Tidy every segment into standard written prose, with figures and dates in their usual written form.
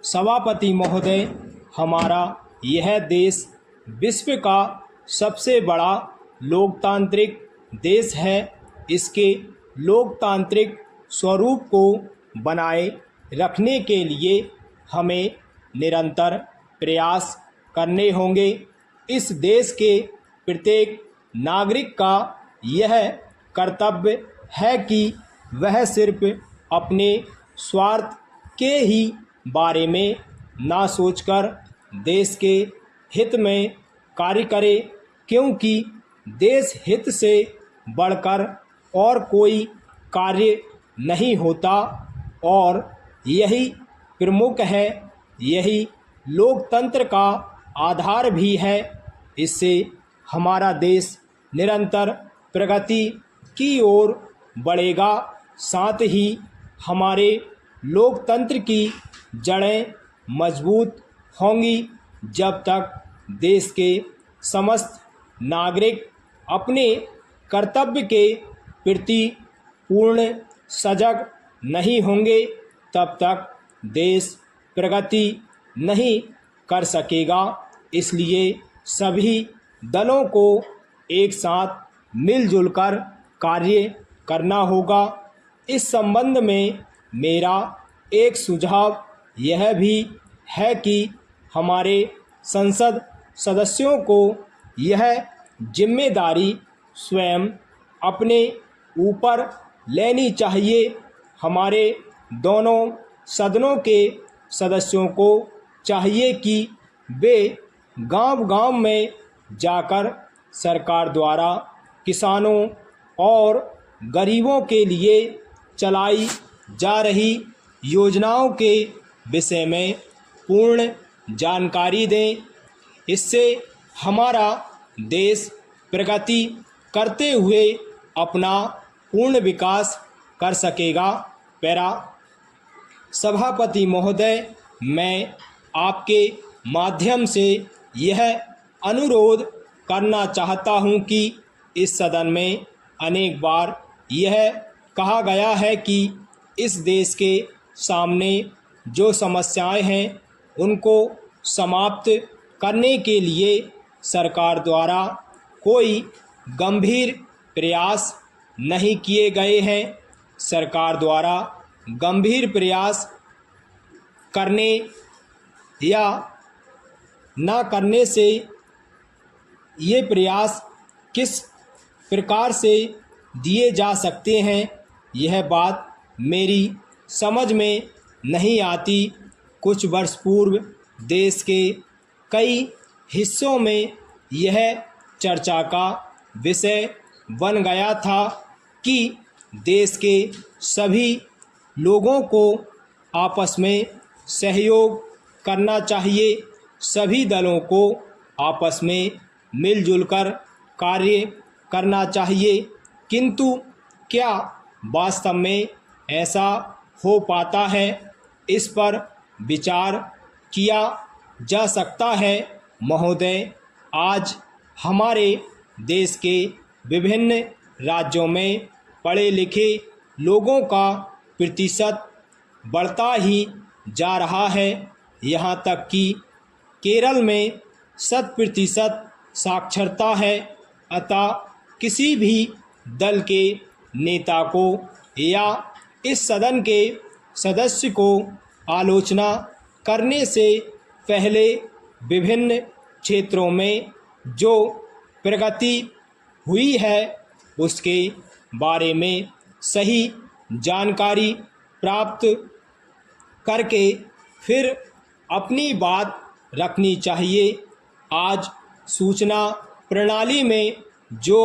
सभापति महोदय, हमारा यह देश विश्व का सबसे बड़ा लोकतांत्रिक देश है। इसके लोकतांत्रिक स्वरूप को बनाए रखने के लिए हमें निरंतर प्रयास करने होंगे। इस देश के प्रत्येक नागरिक का यह कर्तव्य है कि वह सिर्फ अपने स्वार्थ के ही बारे में ना सोचकर देश के हित में कार्य करे, क्योंकि देश हित से बढ़कर और कोई कार्य नहीं होता और यही प्रमुख है, यही लोकतंत्र का आधार भी है। इससे हमारा देश निरंतर प्रगति की ओर बढ़ेगा। साथ ही हमारे लोकतंत्र की जड़ें मजबूत होंगी जब तक देश के समस्त नागरिक अपने कर्तव्य के प्रति पूर्ण सजग नहीं होंगे, तब तक देश प्रगति नहीं कर सकेगा। इसलिए सभी दलों को एक साथ मिलजुल कर कार्य करना होगा। इस संबंध में मेरा एक सुझाव यह भी है कि हमारे संसद सदस्यों को यह जिम्मेदारी स्वयं अपने ऊपर लेनी चाहिए। हमारे दोनों सदनों के सदस्यों को चाहिए कि वे गांव-गांव में जाकर सरकार द्वारा किसानों और गरीबों के लिए चलाई जा रही योजनाओं के विषय में पूर्ण जानकारी दें। इससे हमारा देश प्रगति करते हुए अपना पूर्ण विकास कर सकेगा। पैरा सभापति महोदय, मैं आपके माध्यम से यह अनुरोध करना चाहता हूं कि इस सदन में अनेक बार यह कहा गया है कि इस देश के सामने जो समस्याएं हैं उनको समाप्त करने के लिए सरकार द्वारा कोई गंभीर प्रयास नहीं किए गए हैं। सरकार द्वारा गंभीर प्रयास करने या ना करने से ये प्रयास किस प्रकार से दिए जा सकते हैं, यह बात मेरी समझ में नहीं आती। कुछ वर्ष पूर्व देश के कई हिस्सों में यह चर्चा का विषय बन गया था कि देश के सभी लोगों को आपस में सहयोग करना चाहिए, सभी दलों को आपस में मिलजुल कर कार्य करना चाहिए। किंतु क्या वास्तव में ऐसा हो पाता है, इस पर विचार किया जा सकता है। महोदय, आज हमारे देश के विभिन्न राज्यों में पढ़े लिखे लोगों का प्रतिशत बढ़ता ही जा रहा है। यहाँ तक कि केरल में 100% साक्षरता है। अतः किसी भी दल के नेता को या इस सदन के सदस्य को आलोचना करने से पहले विभिन्न क्षेत्रों में जो प्रगति हुई है उसके बारे में सही जानकारी प्राप्त करके फिर अपनी बात रखनी चाहिए। आज सूचना प्रणाली में जो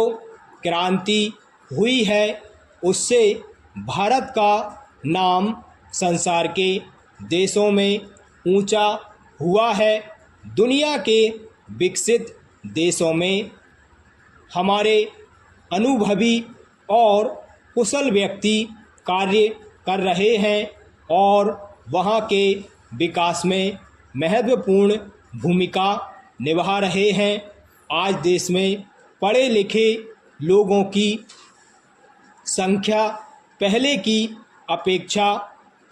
क्रांति हुई है उससे भारत का नाम संसार के देशों में ऊंचा हुआ है। दुनिया के विकसित देशों में हमारे अनुभवी और कुशल व्यक्ति कार्य कर रहे हैं और वहाँ के विकास में महत्वपूर्ण भूमिका निभा रहे हैं। आज देश में पढ़े लिखे लोगों की संख्या पहले की अपेक्षा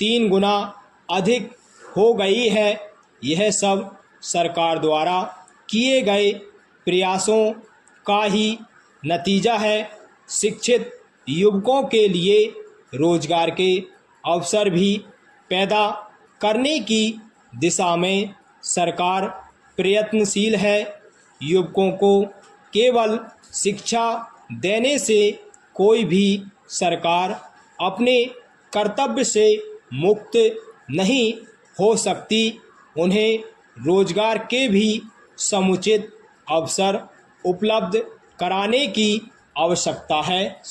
3 गुना अधिक हो गई है। यह सब सरकार द्वारा किए गए प्रयासों का ही नतीजा है। शिक्षित युवकों के लिए रोजगार के अवसर भी पैदा करने की दिशा में सरकार प्रयत्नशील है। युवकों को केवल शिक्षा देने से कोई भी सरकार अपने कर्तव्य से मुक्त नहीं हो सकती। उन्हें रोजगार के भी समुचित अवसर उपलब्ध कराने की आवश्यकता है।